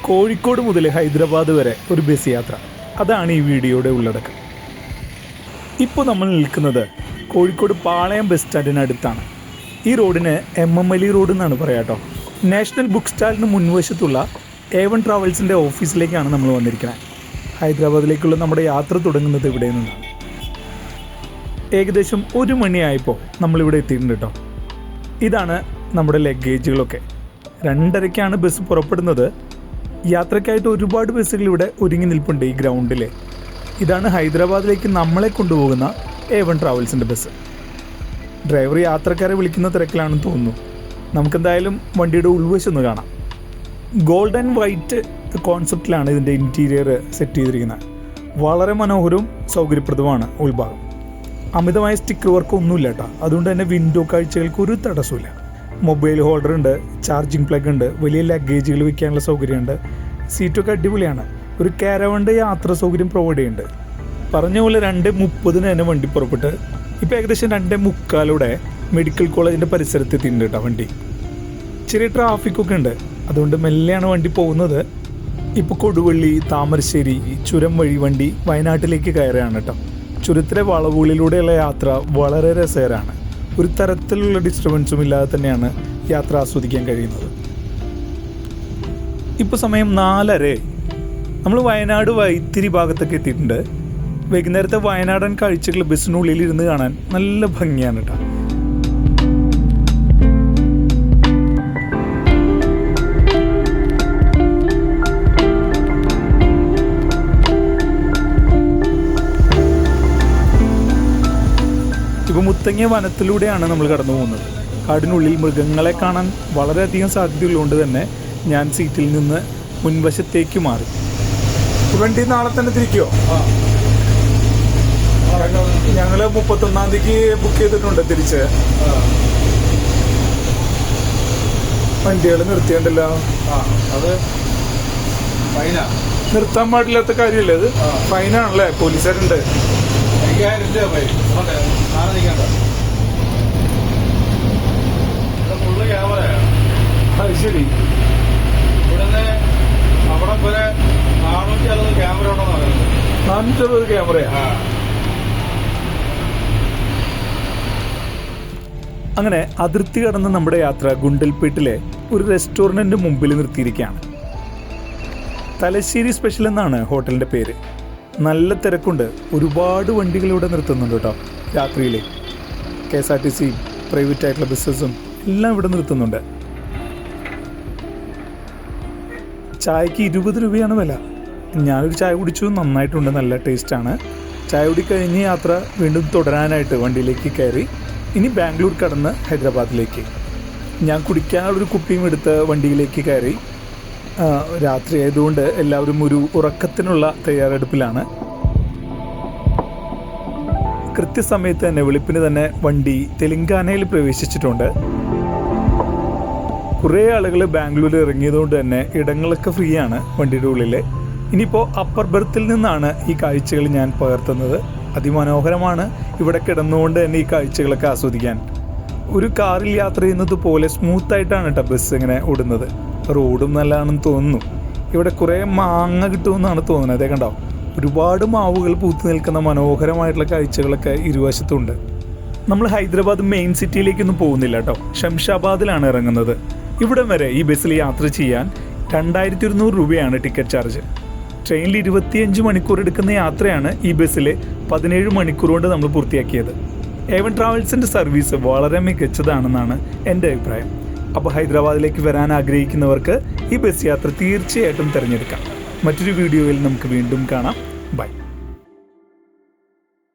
കോഴിക്കോട് മുതൽ ഹൈദരാബാദ് വരെ ഒരു ബസ് യാത്ര, അതാണ് ഈ വീഡിയോയുടെ ഉള്ളടക്കം. ഇപ്പോൾ നമ്മൾ നിൽക്കുന്നത് കോഴിക്കോട് പാളയം ബസ് സ്റ്റാൻഡിനടുത്താണ്. ഈ റോഡിന് MMLE റോഡ് എന്നാണ് പറയുക കേട്ടോ. നാഷണൽ ബുക്ക് സ്റ്റാളിന് മുൻവശത്തുള്ള A1 ട്രാവൽസിൻ്റെ ഓഫീസിലേക്കാണ് നമ്മൾ വന്നിരിക്കുന്നത്. ഹൈദരാബാദിലേക്കുള്ള നമ്മുടെ യാത്ര തുടങ്ങുന്നത് ഇവിടെ നിന്നാണ്. ഏകദേശം 1 മണിയായപ്പോൾ നമ്മളിവിടെ എത്തിയിട്ടുണ്ട് കേട്ടോ. ഇതാണ് നമ്മുടെ ലഗേജുകളൊക്കെ. 2:30-ക്കാണ് ബസ് പുറപ്പെടുന്നത്. യാത്രയ്ക്കായിട്ട് ഒരുപാട് ബസ്സുകൾ ഇവിടെ ഒരുങ്ങി നിൽപ്പുണ്ട് ഈ ഗ്രൗണ്ടിൽ. ഇതാണ് ഹൈദരാബാദിലേക്ക് നമ്മളെ കൊണ്ടുപോകുന്ന A1 ട്രാവൽസിൻ്റെ ബസ്. ഡ്രൈവർ യാത്രക്കാരെ വിളിക്കുന്ന തിരക്കിലാണെന്ന് തോന്നുന്നു. നമുക്കെന്തായാലും വണ്ടിയുടെ ഉൾവശം ഒന്ന് കാണാം. ഗോൾഡ് ആൻഡ് വൈറ്റ് കോൺസെപ്റ്റിലാണ് ഇതിൻ്റെ ഇൻറ്റീരിയർ സെറ്റ് ചെയ്തിരിക്കുന്നത്. വളരെ മനോഹരവും സൗകര്യപ്രദവുമാണ് ഉൾഭാഗം. അമിതമായ സ്റ്റിക്കർ വർക്ക് ഒന്നുമില്ല കേട്ടോ. അതുകൊണ്ട് തന്നെ വിൻഡോ കാഴ്ചകൾക്ക് ഒരു തടസ്സമില്ല. മൊബൈൽ ഹോൾഡർ ഉണ്ട്, ചാർജിങ് പ്ലഗ് ഉണ്ട്, വലിയ ലഗേജുകൾ വയ്ക്കാനുള്ള സൗകര്യമുണ്ട്. സീറ്റൊക്കെ അടിപൊളിയാണ്. ഒരു കാരവൻ്റെ യാത്രാ സൗകര്യം പ്രൊവൈഡ് ചെയ്യുന്നുണ്ട്. പറഞ്ഞ പോലെ 2:30 തന്നെ വണ്ടി പുറപ്പെട്ട് ഇപ്പോൾ ഏകദേശം 2:45 മെഡിക്കൽ കോളേജിൻ്റെ പരിസരത്ത് എത്തിയിട്ടുണ്ട് കേട്ടോ വണ്ടി. ചെറിയ ട്രാഫിക്കൊക്കെ ഉണ്ട്, അതുകൊണ്ട് മെല്ലെയാണ് വണ്ടി പോകുന്നത്. ഇപ്പോൾ കൊടുവള്ളി, താമരശ്ശേരി ചുരം വഴി വണ്ടി വയനാട്ടിലേക്ക് കയറുകയാണ് കേട്ടോ. ചുരത്തിലെ വളവുകളിലൂടെയുള്ള യാത്ര വളരെ രസകരമാണ്. ഒരു തരത്തിലുള്ള ഡിസ്റ്റർബൻസും ഇല്ലാതെ തന്നെയാണ് യാത്ര ആസ്വദിക്കാൻ കഴിയുന്നത്. ഇപ്പോൾ സമയം 4:30. നമ്മൾ വയനാട് വൈത്തിരി ഭാഗത്തൊക്കെ എത്തിയിട്ടുണ്ട്. വൈകുന്നേരത്തെ വയനാടൻ കാഴ്ചകൾ ബസ്സിനുള്ളിൽ ഇരുന്ന് കാണാൻ നല്ല ഭംഗിയാണ് കേട്ടോ. ഇപ്പോൾ മുത്തങ്ങ വനത്തിലൂടെയാണ് നമ്മൾ കടന്നു പോകുന്നത്. കാടിനുള്ളിൽ മൃഗങ്ങളെ കാണാൻ വളരെയധികം സാധ്യതയുള്ളതുകൊണ്ട് തന്നെ ഞാൻ സീറ്റിൽ നിന്ന് മുൻവശത്തേക്ക് മാറി. വണ്ടി നാളെ തന്നെ തിരിക്കുമോ? ഞങ്ങൾ 31-ാം തീയതിക്ക് ബുക്ക് ചെയ്തിട്ടുണ്ട് തിരിച്ച്. വണ്ടികൾ നിർത്തിയണ്ടല്ലോ. അത് നിർത്താൻ പാടില്ലാത്ത കാര്യമല്ലേ അത്? ഫൈനാണല്ലേ? പോലീസുകാരുണ്ട്. 5000 രൂപ ഫൈൻ. ഫുള്ള് ക്യാമറയാണ്. അത് ശരി. ഇവിടുന്ന് അവിടെ വരെ 460 ക്യാമറ ഉണ്ടെന്ന് പറയുന്നത്. 460 ക്യാമറയാ? അങ്ങനെ അതിർത്തി കടന്ന് നമ്മുടെ യാത്ര ഗുണ്ടൽപേട്ടിലെ ഒരു റെസ്റ്റോറൻറ്റിൻ്റെ മുമ്പിൽ നിർത്തിയിരിക്കുകയാണ്. തലശ്ശേരി സ്പെഷ്യൽ എന്നാണ് ഹോട്ടലിൻ്റെ പേര്. നല്ല തിരക്കുണ്ട്. ഒരുപാട് വണ്ടികൾ ഇവിടെ നിർത്തുന്നുണ്ട് കേട്ടോ. രാത്രിയിൽ KSRTC, പ്രൈവറ്റ് ആയിട്ടുള്ള ബസ്സസും എല്ലാം ഇവിടെ നിർത്തുന്നുണ്ട്. ചായക്ക് 20 രൂപയാണ് വില. ഞാനൊരു ചായ കുടിച്ചു, നന്നായിട്ടുണ്ട്, നല്ല ടേസ്റ്റാണ്. ചായ കുടി കഴിഞ്ഞ് യാത്ര വീണ്ടും തുടരാനായിട്ട് വണ്ടിയിലേക്ക് കയറി. ഇനി ബാംഗ്ലൂർ കടന്ന് ഹൈദരാബാദിലേക്ക്. ഞാൻ കുടിക്കാനുള്ളൊരു കുപ്പിയും എടുത്ത് വണ്ടിയിലേക്ക് കയറി. രാത്രി ആയതുകൊണ്ട് എല്ലാവരും ഒരു ഉറക്കത്തിനുള്ള തയ്യാറെടുപ്പിലാണ്. കൃത്യസമയത്ത് തന്നെ വെളുപ്പിന് തന്നെ വണ്ടി തെലങ്കാനയിൽ പ്രവേശിച്ചിട്ടുണ്ട്. കുറേ ആളുകൾ ബാംഗ്ലൂരിൽ ഇറങ്ങിയതുകൊണ്ട് തന്നെ ഇടങ്ങളൊക്കെ ഫ്രീ ആണ് വണ്ടിയുടെ ഉള്ളിൽ. ഇനിയിപ്പോൾ അപ്പർ ബെർത്തിൽ നിന്നാണ് ഈ കാഴ്ചകൾ ഞാൻ പകർത്തുന്നത്. അതിമനോഹരമാണ്. ഇവിടെ കിടന്നുകൊണ്ട് തന്നെ ഈ കാഴ്ചകളൊക്കെ ആസ്വദിക്കാൻ. ഒരു കാറിൽ യാത്ര ചെയ്യുന്നത് പോലെ സ്മൂത്തായിട്ടാണ് കേട്ടോ ബസ് ഇങ്ങനെ ഓടുന്നത്. റോഡും നല്ലതാണെന്ന് തോന്നുന്നു. ഇവിടെ കുറേ മാങ്ങ കിട്ടുമെന്നാണ് തോന്നുന്നത്. അതേ കണ്ടോ, ഒരുപാട് മാവുകൾ പൂത്തു നിൽക്കുന്ന മനോഹരമായിട്ടുള്ള കാഴ്ചകളൊക്കെ ഇരുവശത്തുണ്ട്. നമ്മൾ ഹൈദരാബാദ് മെയിൻ സിറ്റിയിലേക്കൊന്നും പോകുന്നില്ല കേട്ടോ. ശംഷാബാദിലാണ് ഇറങ്ങുന്നത്. ഇവിടം വരെ ഈ ബസ്സിൽ യാത്ര ചെയ്യാൻ 2200 രൂപയാണ് ടിക്കറ്റ് ചാർജ്. ട്രെയിനിൽ 25 മണിക്കൂർ എടുക്കുന്ന യാത്രയാണ് ഈ ബസ്സിൽ 17 മണിക്കൂർ കൊണ്ട് നമ്മൾ പൂർത്തിയാക്കിയത്. A1 ട്രാവൽസിൻ്റെ സർവീസ് വളരെ മികച്ചതാണെന്നാണ് എൻ്റെ അഭിപ്രായം. അപ്പോൾ ഹൈദരാബാദിലേക്ക് വരാൻ ആഗ്രഹിക്കുന്നവർക്ക് ഈ ബസ് യാത്ര തീർച്ചയായിട്ടും തിരഞ്ഞെടുക്കാം. മറ്റൊരു വീഡിയോയിൽ നമുക്ക് വീണ്ടും കാണാം. ബൈ.